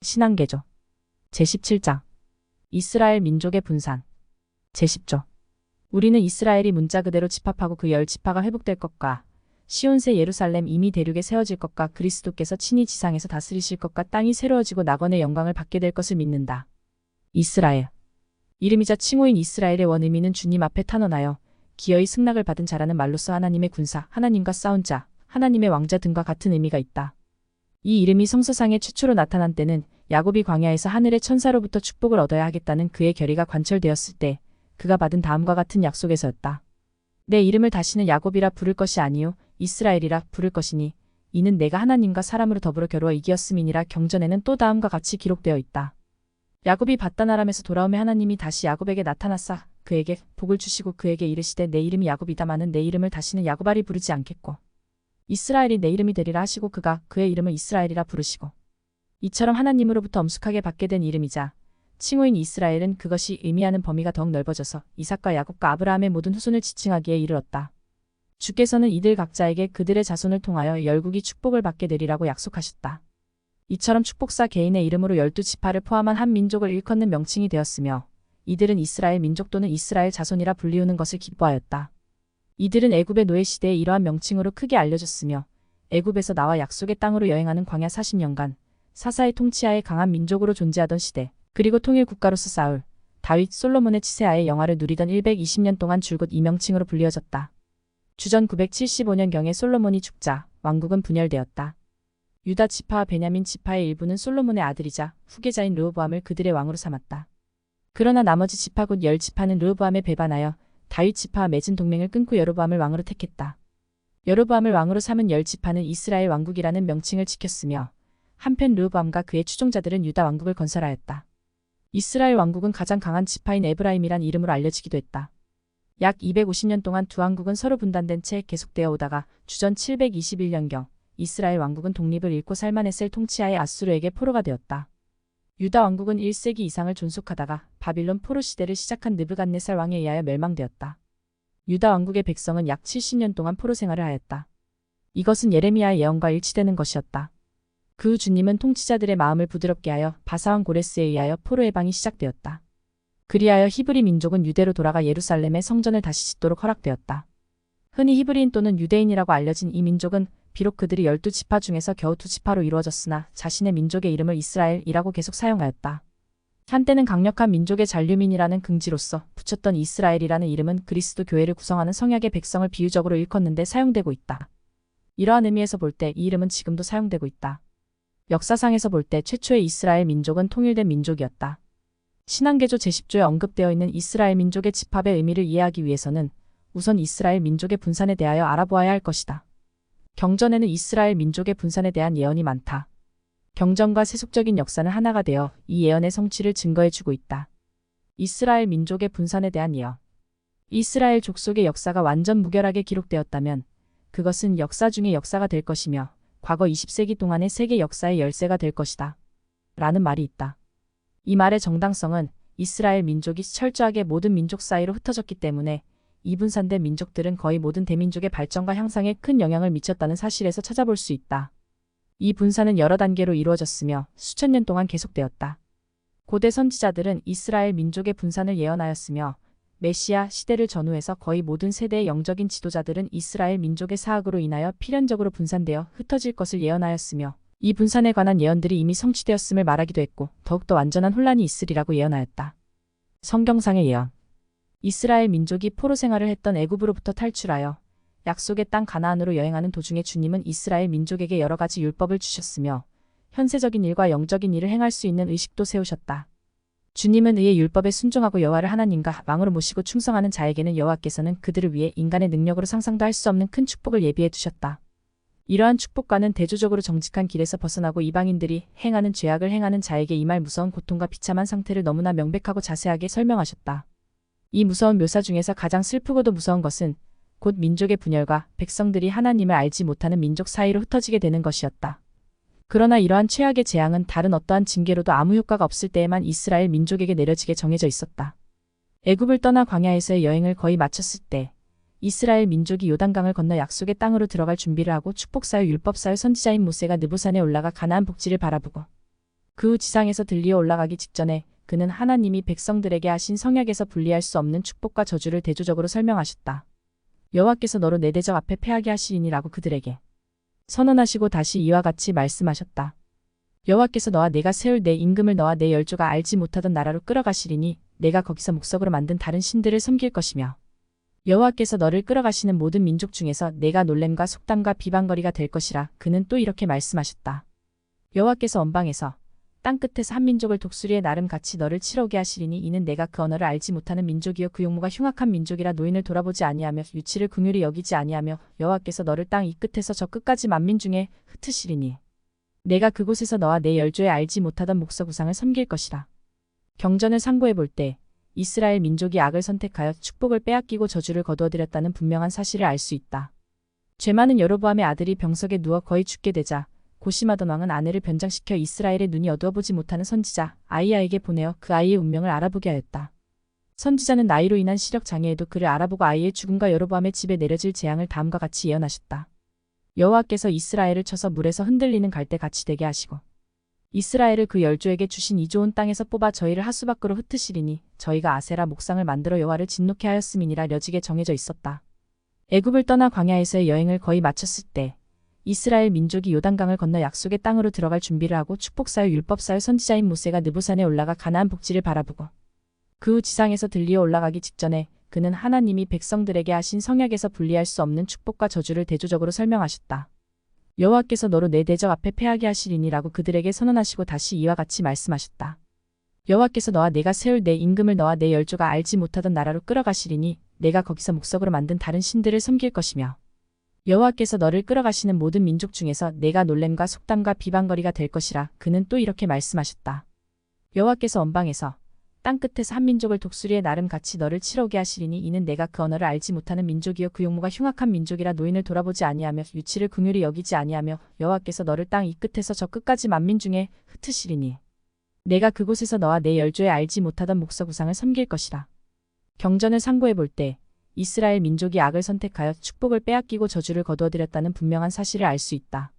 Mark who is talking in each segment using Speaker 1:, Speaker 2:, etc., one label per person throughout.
Speaker 1: 신앙개조 제17장 이스라엘 민족의 분산 제10조 우리는 이스라엘이 문자 그대로 집합하고 그 10지파가 회복될 것과 시온새 예루살렘 이미 대륙에 세워질 것과 그리스도께서 친히 지상에서 다스리실 것과 땅이 새로워지고 낙원의 영광을 받게 될 것을 믿는다. 이스라엘 이름이자 칭호인 이스라엘의 원의미는 주님 앞에 탄원하여 기어이 승낙을 받은 자라는 말로써 하나님의 군사, 하나님과 싸운 자, 하나님의 왕자 등과 같은 의미가 있다. 이 이름이 성서상에 최초로 나타난 때는 야곱이 광야에서 하늘의 천사로부터 축복을 얻어야 하겠다는 그의 결의가 관철되었을 때 그가 받은 다음과 같은 약속에서였다. 내 이름을 다시는 야곱이라 부를 것이 아니요 이스라엘이라 부를 것이니 이는 내가 하나님과 사람으로 더불어 겨루어 이기었음이니라. 경전에는 또 다음과 같이 기록되어 있다. 야곱이 밧단 아람에서 돌아오매 하나님이 다시 야곱에게 나타나사 그에게 복을 주시고 그에게 이르시되 내 이름이 야곱이다마는 내 이름을 다시는 야곱아리 부르지 않겠고 이스라엘이 내 이름이 되리라 하시고 그가 그의 이름을 이스라엘이라 부르시고 이처럼 하나님으로부터 엄숙하게 받게 된 이름이자 칭호인 이스라엘은 그것이 의미하는 범위가 더욱 넓어져서 이삭과 야곱과 아브라함의 모든 후손을 지칭하기에 이르렀다. 주께서는 이들 각자에게 그들의 자손을 통하여 열국이 축복을 받게 되리라고 약속하셨다. 이처럼 축복사 개인의 이름으로 12지파를 포함한 한 민족을 일컫는 명칭이 되었으며 이들은 이스라엘 민족 또는 이스라엘 자손이라 불리우는 것을 기뻐하였다. 이들은 애굽의 노예 시대에 이러한 명칭으로 크게 알려졌으며 애굽에서 나와 약속의 땅으로 여행하는 광야 40년간 사사의 통치하에 강한 민족으로 존재하던 시대 그리고 통일 국가로서 사울, 다윗, 솔로몬의 치세하에 영화를 누리던 120년 동안 줄곧 이 명칭으로 불리어졌다. 주전 975년경에 솔로몬이 죽자 왕국은 분열되었다. 유다 지파와 베냐민 지파의 일부는 솔로몬의 아들이자 후계자인 르호보암을 그들의 왕으로 삼았다. 그러나 나머지 지파 곧 10지파는 르호보암에 배반하여 다윗 지파와 맺은 동맹을 끊고 여로보암을 왕으로 택했다. 여로보암을 왕으로 삼은 10지파는 이스라엘 왕국이라는 명칭을 지켰으며 한편 르호보암과 그의 추종자들은 유다 왕국을 건설하였다. 이스라엘 왕국은 가장 강한 지파인 에브라임이란 이름으로 알려지기도 했다. 약 250년 동안 두 왕국은 서로 분단된 채 계속되어 오다가 주전 721년경 이스라엘 왕국은 독립을 잃고 살마네셀 통치하에 아수르에게 포로가 되었다. 유다 왕국은 1세기 이상을 존속하다가 바빌론 포로 시대를 시작한 느부갓네살 왕에 의하여 멸망되었다. 유다 왕국의 백성은 약 70년 동안 포로 생활을 하였다. 이것은 예레미야의 예언과 일치되는 것이었다. 그 후 주님은 통치자들의 마음을 부드럽게 하여 바사왕 고레스에 의하여 포로 해방이 시작되었다. 그리하여 히브리 민족은 유대로 돌아가 예루살렘의 성전을 다시 짓도록 허락되었다. 흔히 히브리인 또는 유대인이라고 알려진 이 민족은 비록 그들이 12지파 중에서 겨우 2지파로 이루어졌으나 자신의 민족의 이름을 이스라엘이라고 계속 사용하였다. 한때는 강력한 민족의 잔류민이라는 긍지로서 붙였던 이스라엘이라는 이름은 그리스도 교회를 구성하는 성약의 백성을 비유적으로 일컫는데 사용되고 있다. 이러한 의미에서 볼 때 이 이름은 지금도 사용되고 있다. 역사상에서 볼 때 최초의 이스라엘 민족은 통일된 민족이었다. 신앙개조 제10조에 언급되어 있는 이스라엘 민족의 집합의 의미를 이해하기 위해서는 우선 이스라엘 민족의 분산에 대하여 알아보아야 할 것이다. 경전에는 이스라엘 민족의 분산에 대한 예언이 많다. 경전과 세속적인 역사는 하나가 되어 이 예언의 성취를 증거해주고 있다. 이스라엘 민족의 분산에 대한 예언. 이스라엘 족속의 역사가 완전 무결하게 기록되었다면 그것은 역사 중의 역사가 될 것이며 과거 20세기 동안의 세계 역사의 열쇠가 될 것이다. 라는 말이 있다. 이 말의 정당성은 이스라엘 민족이 철저하게 모든 민족 사이로 흩어졌기 때문에 이 분산된 민족들은 거의 모든 대민족의 발전과 향상에 큰 영향을 미쳤다는 사실에서 찾아볼 수 있다. 이 분산은 여러 단계로 이루어졌으며 수천 년 동안 계속되었다. 고대 선지자들은 이스라엘 민족의 분산을 예언하였으며 메시아 시대를 전후해서 거의 모든 세대의 영적인 지도자들은 이스라엘 민족의 사악으로 인하여 필연적으로 분산되어 흩어질 것을 예언하였으며 이 분산에 관한 예언들이 이미 성취되었음을 말하기도 했고 더욱더 완전한 혼란이 있으리라고 예언하였다. 성경상의 예언. 이스라엘 민족이 포로 생활을 했던 애굽으로부터 탈출하여 약속의 땅 가나안으로 여행하는 도중에 주님은 이스라엘 민족에게 여러 가지 율법을 주셨으며 현세적인 일과 영적인 일을 행할 수 있는 의식도 세우셨다. 주님은 의의 율법에 순종하고 여호와를 하나님과 왕으로 모시고 충성하는 자에게는 여호와께서는 그들을 위해 인간의 능력으로 상상도 할 수 없는 큰 축복을 예비해 두셨다. 이러한 축복과는 대조적으로 정직한 길에서 벗어나고 이방인들이 행하는 죄악을 행하는 자에게 임할 무서운 고통과 비참한 상태를 너무나 명백하고 자세하게 설명하셨다. 이 무서운 묘사 중에서 가장 슬프고도 무서운 것은 곧 민족의 분열과 백성들이 하나님을 알지 못하는 민족 사이로 흩어지게 되는 것이었다. 그러나 이러한 최악의 재앙은 다른 어떠한 징계로도 아무 효과가 없을 때에만 이스라엘 민족에게 내려지게 정해져 있었다. 애굽을 떠나 광야에서의 여행을 거의 마쳤을 때 이스라엘 민족이 요단강을 건너 약속의 땅으로 들어갈 준비를 하고 축복사요 율법사요 선지자인 모세가 느보산에 올라가 가나안 복지를 바라보고 그 후 지상에서 들리어 올라가기 직전에 그는 하나님이 백성들에게 하신 성약에서 분리할 수 없는 축복과 저주를 대조적으로 설명하셨다. 여호와께서 너로 내 대적 앞에 패하게 하시리니라고 그들에게 선언하시고 다시 이와 같이 말씀하셨다. 여호와께서 너와 내가 세울 내 임금을 너와 내 열조가 알지 못하던 나라로 끌어가시리니 내가 거기서 목석으로 만든 다른 신들을 섬길 것이며 여호와께서 너를 끌어가시는 모든 민족 중에서 내가 놀램과 속담과 비방거리가 될 것이라. 그는 또 이렇게 말씀하셨다. 여호와께서 언방에서 땅끝에서 한 민족을 독수리의 나름 같이 너를 치러 오게 하시리니 이는 내가 그 언어를 알지 못하는 민족이요 그 용모가 흉악한 민족이라. 노인을 돌아보지 아니하며 유치를 긍휼히 여기지 아니하며 여호와께서 너를 땅 이 끝에서 저 끝까지 만민 중에 흩으시리니 내가 그곳에서 너와 내 열조에 알지 못하던 목석 우상을 섬길 것이라. 경전을 상고해 볼 때 이스라엘 민족이 악을 선택하여 축복을 빼앗기고 저주를 거두어들였다는 분명한 사실을 알 수 있다. 죄 많은 여로보암의 아들이 병석에 누워 거의 죽게 되자 고심하던 왕은 아내를 변장시켜 이스라엘의 눈이 어두워보지 못하는 선지자 아이야에게 보내어 그 아이의 운명을 알아보게 하였다. 선지자는 나이로 인한 시력 장애에도 그를 알아보고 아이의 죽음과 여로보암의 집에 내려질 재앙을 다음과 같이 예언하셨다. 여호와께서 이스라엘을 쳐서 물에서 흔들리는 갈대같이 되게 하시고 이스라엘을 그 열조에게 주신 이 좋은 땅에서 뽑아 저희를 하수 밖으로 흩으시리니 저희가 아세라 목상을 만들어 여호와를 진노케 하였음이니라. 려지게 정해져 있었다. 애굽을 떠나 광야에서의 여행을 거의 마쳤을 때 이스라엘 민족이 요단강을 건너 약속의 땅으로 들어갈 준비를 하고 축복사유 율법사유 선지자인 모세가 느보산에 올라가 가나안 복지를 바라보고 그 후 지상에서 들리어 올라가기 직전에 그는 하나님이 백성들에게 하신 성약에서 분리할 수 없는 축복과 저주를 대조적으로 설명하셨다. 여호와께서 너로 내 대적 앞에 패하게 하시리니라고 그들에게 선언하시고 다시 이와 같이 말씀하셨다. 여호와께서 너와 내가 세울 내 임금을 너와 내 열조가 알지 못하던 나라로 끌어가시리니 내가 거기서 목석으로 만든 다른 신들을 섬길 것이며 여호와께서 너를 끌어가시는 모든 민족 중에서 내가 놀램과 속담과 비방거리가 될 것이라. 그는 또 이렇게 말씀하셨다. 여호와께서 언방에서 땅끝에서 한 민족을 독수리의 나름 같이 너를 치러 오게 하시리니 이는 내가 그 언어를 알지 못하는 민족이요 그 용모가 흉악한 민족이라. 노인을 돌아보지 아니하며 유치를 긍휼히 여기지 아니하며 여호와께서 너를 땅 이 끝에서 저 끝까지 만민 중에 흩으시리니 내가 그곳에서 너와 내 열조에 알지 못하던 목석 우상을 섬길 것이라. 경전을 상고해 볼 때 이스라엘 민족이 악을 선택하여 축복을 빼앗기고 저주를 거두어들였다는 분명한 사실을 알 수 있다.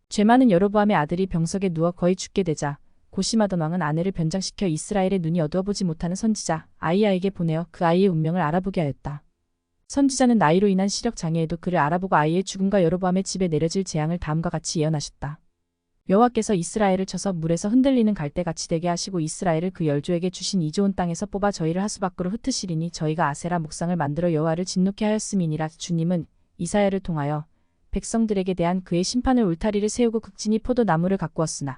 Speaker 1: 죄 많은 여로보암의 아들이 병석에 누워 거의 죽게 되자 고심하던 왕은 아내를 변장시켜 이스라엘의 눈이 어두워보지 못하는 선지자 아이야에게 보내어 그 아이의 운명을 알아보게 하였다. 선지자는 나이로 인한 시력 장애에도 그를 알아보고 아이의 죽음과 여로보암의 집에 내려질 재앙을 다음과 같이 예언하셨다. 여호와께서 이스라엘을 쳐서 물에서 흔들리는 갈대같이 되게 하시고 이스라엘을 그 열조에게 주신 이 좋은 땅에서 뽑아 저희를 하수 밖으로 흩으시리니 저희가 아세라 목상을 만들어 여호와를 진노케 하였음이니라. 주님은 이사야를 통하여 백성들에게 대한 그의 심판을 울타리를 세우고 극진히 포도나무를 가꾸었으나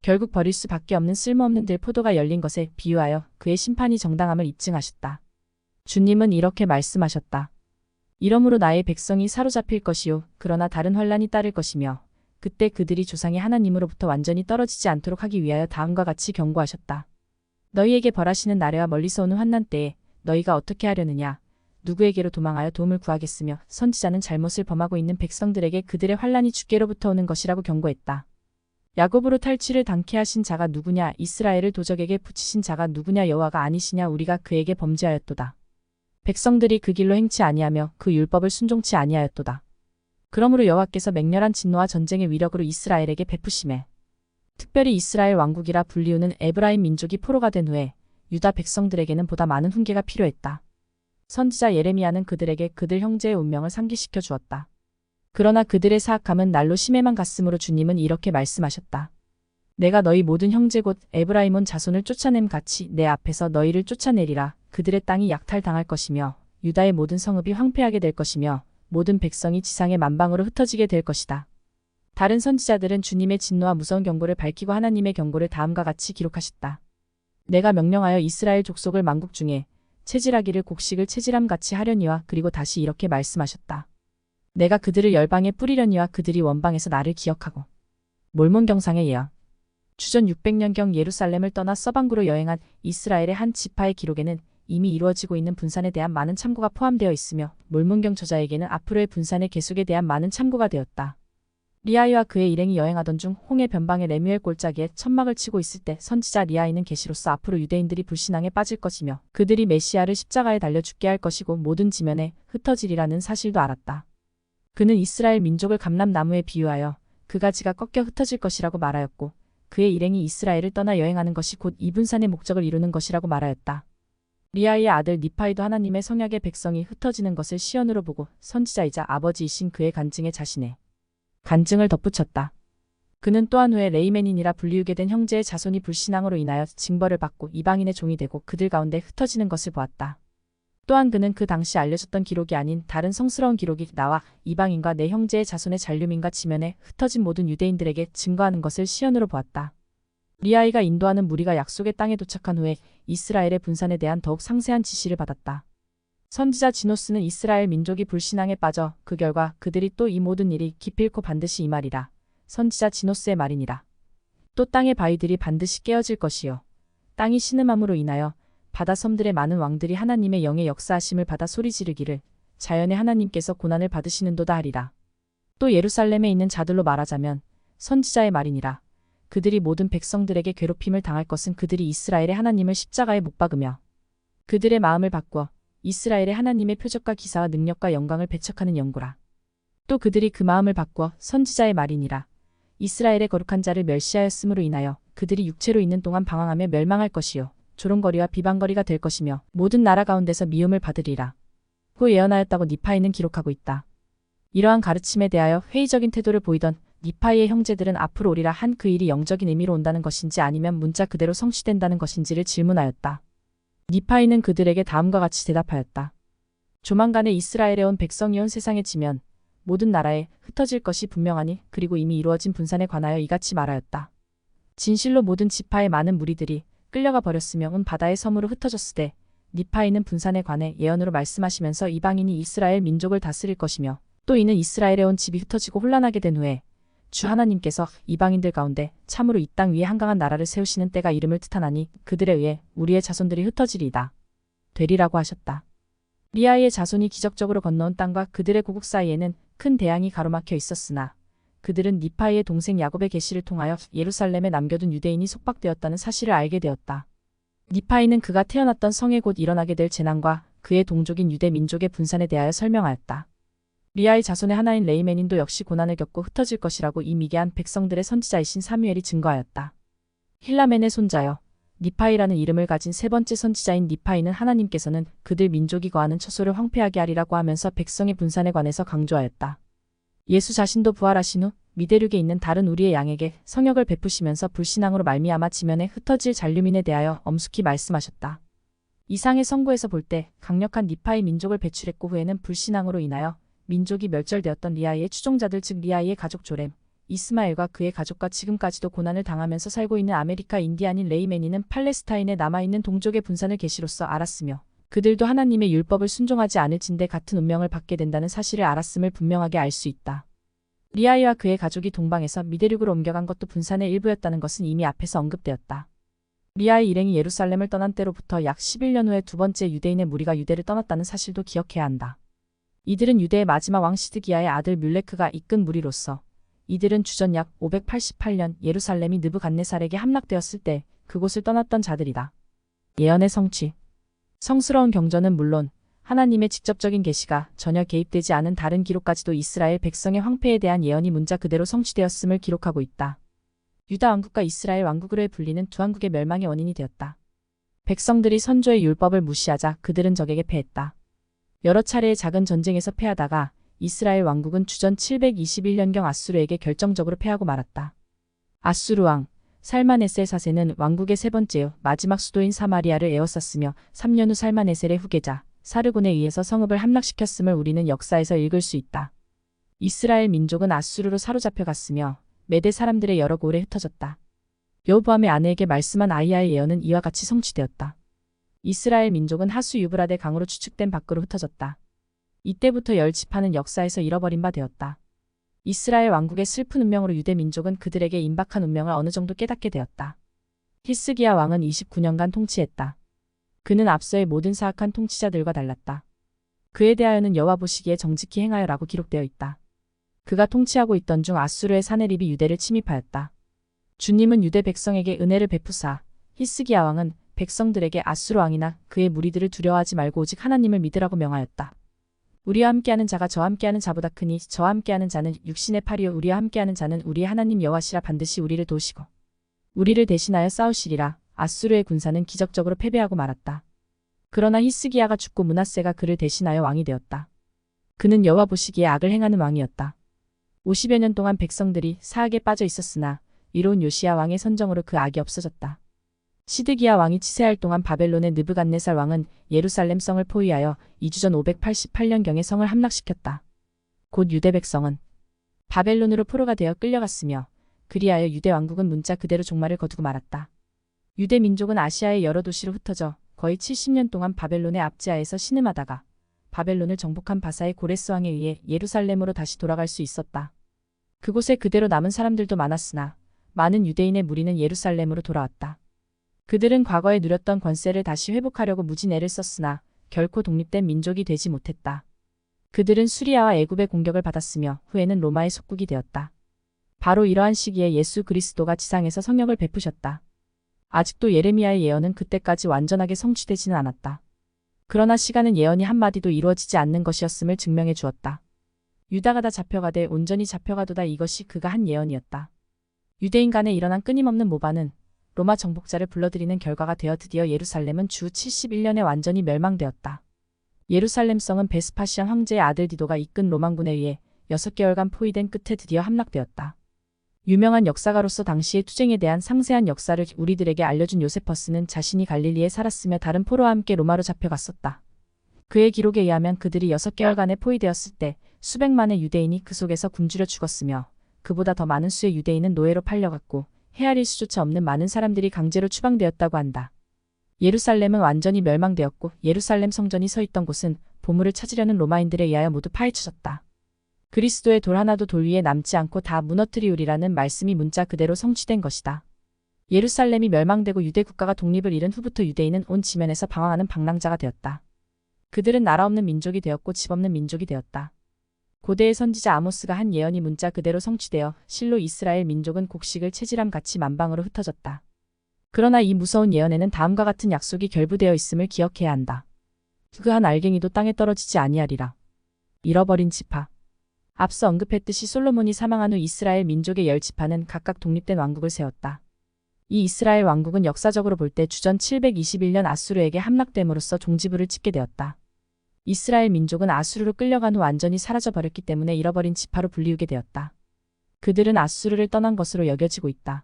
Speaker 1: 결국 버릴 수밖에 없는 쓸모없는 들 포도가 열린 것에 비유하여 그의 심판이 정당함을 입증하셨다. 주님은 이렇게 말씀하셨다. 이러므로 나의 백성이 사로잡힐 것이요 그러나 다른 환란이 따를 것이며 그때 그들이 조상의 하나님으로부터 완전히 떨어지지 않도록 하기 위하여 다음과 같이 경고하셨다. 너희에게 벌하시는 나래와 멀리서 오는 환난 때에 너희가 어떻게 하려느냐? 누구에게로 도망하여 도움을 구하겠으며 선지자는 잘못을 범하고 있는 백성들에게 그들의 환란이 주께로부터 오는 것이라고 경고했다. 야곱으로 탈취를 당케 하신 자가 누구냐? 이스라엘을 도적에게 붙이신 자가 누구냐? 여호와가 아니시냐? 우리가 그에게 범죄하였도다. 백성들이 그 길로 행치 아니하며 그 율법을 순종치 아니하였도다. 그러므로 여호와께서 맹렬한 진노와 전쟁의 위력으로 이스라엘에게 베푸시매 특별히 이스라엘 왕국이라 불리우는 에브라임 민족이 포로가 된 후에 유다 백성들에게는 보다 많은 훈계가 필요했다. 선지자 예레미야는 그들에게 그들 형제의 운명을 상기시켜 주었다. 그러나 그들의 사악함은 날로 심해만 갔으므로 주님은 이렇게 말씀하셨다. 내가 너희 모든 형제 곧 에브라임 온 자손을 쫓아냄 같이 내 앞에서 너희를 쫓아내리라. 그들의 땅이 약탈당할 것이며 유다의 모든 성읍이 황폐하게 될 것이며 모든 백성이 지상의 만방으로 흩어지게 될 것이다. 다른 선지자들은 주님의 진노와 무서운 경고를 밝히고 하나님의 경고를 다음과 같이 기록하셨다. 내가 명령하여 이스라엘 족속을 만국 중에 체질하기를 곡식을 체질함같이 하려니와 그리고 다시 이렇게 말씀하셨다. 내가 그들을 열방에 뿌리려니와 그들이 원방에서 나를 기억하고 몰몬경상의 예언 주전 600년경 예루살렘을 떠나 서방구로 여행한 이스라엘의 한 지파의 기록에는 이미 이루어지고 있는 분산에 대한 많은 참고가 포함되어 있으며 몰몬경 저자에게는 앞으로의 분산의 계속에 대한 많은 참고가 되었다. 리아이와 그의 일행이 여행하던 중 홍해 변방의 레뮤엘 골짜기에 천막을 치고 있을 때 선지자 리아이는 계시로서 앞으로 유대인들이 불신앙에 빠질 것이며 그들이 메시아를 십자가에 달려 죽게 할 것이고 모든 지면에 흩어지리라는 사실도 알았다. 그는 이스라엘 민족을 감람나무에 비유하여 그 가지가 꺾여 흩어질 것이라고 말하였고 그의 일행이 이스라엘을 떠나 여행하는 것이 곧 이 분산의 목적을 이루는 것이라고 말하였다. 리아의 아들 니파이도 하나님의 성약의 백성이 흩어지는 것을 시연으로 보고 선지자이자 아버지이신 그의 간증에 자신의 간증을 덧붙였다. 그는 또한 후에 레이멘인이라 불리우게 된 형제의 자손이 불신앙으로 인하여 징벌을 받고 이방인의 종이 되고 그들 가운데 흩어지는 것을 보았다. 또한 그는 그 당시 알려졌던 기록이 아닌 다른 성스러운 기록이 나와 이방인과 내 형제의 자손의 잔류민과 지면에 흩어진 모든 유대인들에게 증거하는 것을 시연으로 보았다. 리아이가 인도하는 무리가 약속의 땅에 도착한 후에 이스라엘의 분산에 대한 더욱 상세한 지시를 받았다. 선지자 지노스는 이스라엘 민족이 불신앙에 빠져 그 결과 그들이 또 이 모든 일이 기필코 반드시 임하리라. 선지자 지노스의 말이니라. 또 땅의 바위들이 반드시 깨어질 것이요. 땅이 신음함으로 인하여 바다 섬들의 많은 왕들이 하나님의 영의 역사하심을 받아 소리 지르기를 자연의 하나님께서 고난을 받으시는도다 하리라. 또 예루살렘에 있는 자들로 말하자면 선지자의 말이니라. 그들이 모든 백성들에게 괴롭힘을 당할 것은 그들이 이스라엘의 하나님을 십자가에 못 박으며 그들의 마음을 바꾸어 이스라엘의 하나님의 표적과 기사와 능력과 영광을 배척하는 연고라. 또 그들이 그 마음을 바꾸어 선지자의 말이니라. 이스라엘의 거룩한 자를 멸시하였으므로 인하여 그들이 육체로 있는 동안 방황하며 멸망할 것이요. 조롱거리와 비방거리가 될 것이며 모든 나라 가운데서 미움을 받으리라. 고 예언하였다고 니파이는 기록하고 있다. 이러한 가르침에 대하여 회의적인 태도를 보이던 니파이의 형제들은 앞으로 오리라 한 그 일이 영적인 의미로 온다는 것인지 아니면 문자 그대로 성취된다는 것인지를 질문하였다. 니파이는 그들에게 다음과 같이 대답하였다. 조만간에 이스라엘에 온 백성이 온 세상에 지면 모든 나라에 흩어질 것이 분명하니 그리고 이미 이루어진 분산에 관하여 이같이 말하였다. 진실로 모든 지파의 많은 무리들이 끌려가 버렸으며 온 바다의 섬으로 흩어졌으되 니파이는 분산에 관해 예언으로 말씀하시면서 이방인이 이스라엘 민족을 다스릴 것이며 또 이는 이스라엘에 온 집이 흩어지고 혼란하게 된 후에 주 하나님께서 이방인들 가운데 참으로 이 땅 위에 한강한 나라를 세우시는 때가 이름을 뜻하나니 그들에 의해 우리의 자손들이 흩어지리이다. 되리라고 하셨다. 리아이의 자손이 기적적으로 건너온 땅과 그들의 고국 사이에는 큰 대양이 가로막혀 있었으나 그들은 니파이의 동생 야곱의 계시를 통하여 예루살렘에 남겨둔 유대인이 속박되었다는 사실을 알게 되었다. 니파이는 그가 태어났던 성에 곧 일어나게 될 재난과 그의 동족인 유대 민족의 분산에 대하여 설명하였다. 리아의 자손의 하나인 레이멘인도 역시 고난을 겪고 흩어질 것이라고 이 미개한 백성들의 선지자이신 사무엘이 증거하였다. 힐라멘의 손자여 니파이라는 이름을 가진 세 번째 선지자인 니파이는 하나님께서는 그들 민족이 거하는 처소를 황폐하게 하리라고 하면서 백성의 분산에 관해서 강조하였다. 예수 자신도 부활하신 후 미대륙에 있는 다른 우리의 양에게 성역을 베푸시면서 불신앙으로 말미암아 지면에 흩어질 잔류민에 대하여 엄숙히 말씀하셨다. 이상의 선고에서 볼 때 강력한 니파이 민족을 배출했고 후에는 불신앙으로 인하여 민족이 멸절되었던 리아이의 추종자들 즉 리아이의 가족 조렘, 이스마엘과 그의 가족과 지금까지도 고난을 당하면서 살고 있는 아메리카 인디안인 레이메니는 팔레스타인에 남아있는 동족의 분산을 계시로서 알았으며 그들도 하나님의 율법을 순종하지 않을진대 같은 운명을 받게 된다는 사실을 알았음을 분명하게 알 수 있다. 리아이와 그의 가족이 동방에서 미대륙으로 옮겨간 것도 분산의 일부였다는 것은 이미 앞에서 언급되었다. 리아의 일행이 예루살렘을 떠난 때로부터 약 11년 후에 두 번째 유대인의 무리가 유대를 떠났다는 사실도 기억해야 한다. 이들은 유대의 마지막 왕 시드기야의 아들 뮬레크가 이끈 무리로서 이들은 주전 약 588년 예루살렘이 느부갓네살에게 함락되었을 때 그곳을 떠났던 자들이다. 예언의 성취. 성스러운 경전은 물론 하나님의 직접적인 계시가 전혀 개입되지 않은 다른 기록까지도 이스라엘 백성의 황폐에 대한 예언이 문자 그대로 성취되었음을 기록하고 있다. 유다 왕국과 이스라엘 왕국으로 불리는 두 왕국의 멸망의 원인이 되었다. 백성들이 선조의 율법을 무시하자 그들은 적에게 패했다. 여러 차례의 작은 전쟁에서 패하다가 이스라엘 왕국은 주전 721년경 아수르에게 결정적으로 패하고 말았다. 아수르 왕 살마네셀 4세는 왕국의 세 번째요 마지막 수도인 사마리아를 에워쌌으며 3년 후 살마네셀의 후계자 사르곤에 의해서 성읍을 함락시켰음을 우리는 역사에서 읽을 수 있다. 이스라엘 민족은 아수르로 사로잡혀갔으며 메대 사람들의 여러 고을에 흩어졌다. 여호보암의 아내에게 말씀한 아이야의 예언은 이와 같이 성취되었다. 이스라엘 민족은 하수 유브라데 강으로 추측된 밖으로 흩어졌다. 이때부터 10지파는 역사에서 잃어버린 바 되었다. 이스라엘 왕국의 슬픈 운명으로 유대 민족은 그들에게 임박한 운명을 어느 정도 깨닫게 되었다. 히스기야 왕은 29년간 통치했다. 그는 앞서의 모든 사악한 통치자들과 달랐다. 그에 대하여는 여호와 보시기에 정직히 행하여라고 기록되어 있다. 그가 통치하고 있던 중 아수르의 사네립이 유대를 침입하였다. 주님은 유대 백성에게 은혜를 베푸사 히스기야 왕은 백성들에게 아수르 왕이나 그의 무리들을 두려워하지 말고 오직 하나님을 믿으라고 명하였다. 우리와 함께하는 자가 저와 함께하는 자보다 크니 저와 함께하는 자는 육신의 팔이요 우리와 함께하는 자는 우리의 하나님 여호와시라 반드시 우리를 도우시고 우리를 대신하여 싸우시리라. 아수르의 군사는 기적적으로 패배하고 말았다. 그러나 히스기야가 죽고 므낫세가 그를 대신하여 왕이 되었다. 그는 여호와 보시기에 악을 행하는 왕이었다. 50여 년 동안 백성들이 사악에 빠져 있었으나 위로운 요시야 왕의 선정으로 그 악이 없어졌다. 시드기야 왕이 치세할 동안 바벨론의 느부갓네살 왕은 예루살렘 성을 포위하여 이주전 588년경에 성을 함락시켰다. 곧 유대 백성은 바벨론으로 포로가 되어 끌려갔으며 그리하여 유대 왕국은 문자 그대로 종말을 거두고 말았다. 유대 민족은 아시아의 여러 도시로 흩어져 거의 70년 동안 바벨론의 압제하에서 신음하다가 바벨론을 정복한 바사의 고레스 왕에 의해 예루살렘으로 다시 돌아갈 수 있었다. 그곳에 그대로 남은 사람들도 많았으나 많은 유대인의 무리는 예루살렘으로 돌아왔다. 그들은 과거에 누렸던 권세를 다시 회복하려고 무진 애를 썼으나 결코 독립된 민족이 되지 못했다. 그들은 수리아와 애굽의 공격을 받았으며 후에는 로마의 속국이 되었다. 바로 이러한 시기에 예수 그리스도가 지상에서 성령을 베푸셨다. 아직도 예레미야의 예언은 그때까지 완전하게 성취되지는 않았다. 그러나 시간은 예언이 한마디도 이루어지지 않는 것이었음을 증명해 주었다. 유다가 다 잡혀가되 온전히 잡혀가도다. 이것이 그가 한 예언이었다. 유대인 간에 일어난 끊임없는 모반은 로마 정복자를 불러들이는 결과가 되어 드디어 예루살렘은 주 71년에 완전히 멸망되었다. 예루살렘 성은 베스파시안 황제의 아들 디도가 이끈 로망군에 의해 6개월간 포위된 끝에 드디어 함락되었다. 유명한 역사가로서 당시의 투쟁에 대한 상세한 역사를 우리들에게 알려준 요세퍼스는 자신이 갈릴리에 살았으며 다른 포로와 함께 로마로 잡혀갔었다. 그의 기록에 의하면 그들이 6개월간에 포위되었을 때 수백만의 유대인이 그 속에서 굶주려 죽었으며 그보다 더 많은 수의 유대인은 노예로 팔려갔고 헤아릴 수조차 없는 많은 사람들이 강제로 추방되었다고 한다. 예루살렘은 완전히 멸망되었고 예루살렘 성전이 서 있던 곳은 보물을 찾으려는 로마인들에 의하여 모두 파헤쳐졌다. 그리스도의 돌 하나도 돌 위에 남지 않고 다 무너뜨리우리라는 말씀이 문자 그대로 성취된 것이다. 예루살렘이 멸망되고 유대 국가가 독립을 잃은 후부터 유대인은 온 지면에서 방황하는 방랑자가 되었다. 그들은 나라 없는 민족이 되었고 집 없는 민족이 되었다. 고대의 선지자 아모스가 한 예언이 문자 그대로 성취되어 실로 이스라엘 민족은 곡식을 채질함 같이 만방으로 흩어졌다. 그러나 이 무서운 예언에는 다음과 같은 약속이 결부되어 있음을 기억해야 한다. 그 한 알갱이도 땅에 떨어지지 아니하리라. 잃어버린 지파. 앞서 언급했듯이 솔로몬이 사망한 후 이스라엘 민족의 10지파는 각각 독립된 왕국을 세웠다. 이 이스라엘 왕국은 역사적으로 볼 때 주전 721년 아수르에게 함락됨으로써 종지부를 찍게 되었다. 이스라엘 민족은 아수르로 끌려간 후 완전히 사라져버렸기 때문에 잃어버린 지파로 불리우게 되었다. 그들은 아수르를 떠난 것으로 여겨지고 있다.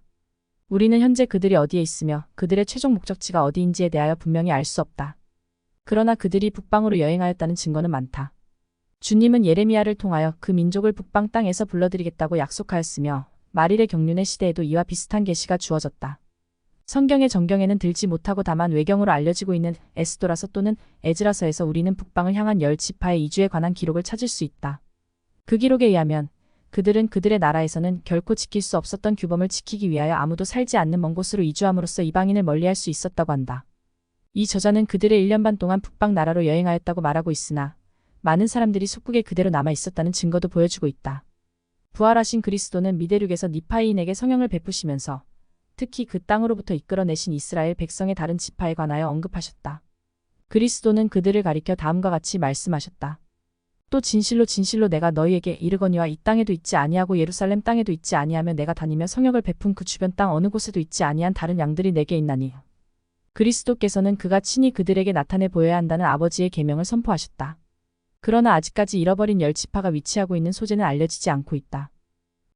Speaker 1: 우리는 현재 그들이 어디에 있으며 그들의 최종 목적지가 어디인지에 대하여 분명히 알 수 없다. 그러나 그들이 북방으로 여행하였다는 증거는 많다. 주님은 예레미야를 통하여 그 민족을 북방 땅에서 불러들이겠다고 약속하였으며 마릴의 경륜의 시대에도 이와 비슷한 계시가 주어졌다. 성경의 정경에는 들지 못하고 다만 외경으로 알려지고 있는 에스도라서 또는 에즈라서에서 우리는 북방을 향한 10지파의 이주에 관한 기록을 찾을 수 있다. 그 기록에 의하면 그들은 그들의 나라에서는 결코 지킬 수 없었던 규범을 지키기 위하여 아무도 살지 않는 먼 곳으로 이주함으로써 이방인을 멀리할 수 있었다고 한다. 이 저자는 그들의 1년 반 동안 북방 나라로 여행하였다고 말하고 있으나 많은 사람들이 속국에 그대로 남아 있었다는 증거도 보여주고 있다. 부활하신 그리스도는 미대륙에서 니파이인에게 성령을 베푸시면서 특히 그 땅으로부터 이끌어내신 이스라엘 백성의 다른 지파에 관하여 언급하셨다. 그리스도는 그들을 가리켜 다음과 같이 말씀하셨다. 또 진실로 진실로 내가 너희에게 이르거니와 이 땅에도 있지 아니하고 예루살렘 땅에도 있지 아니하며 내가 다니며 성령을 베푼 그 주변 땅 어느 곳에도 있지 아니한 다른 양들이 내게 있나니. 그리스도께서는 그가 친히 그들에게 나타내 보여야 한다는 아버지의 계명을 선포하셨다. 그러나 아직까지 잃어버린 10지파가 위치하고 있는 소재는 알려지지 않고 있다.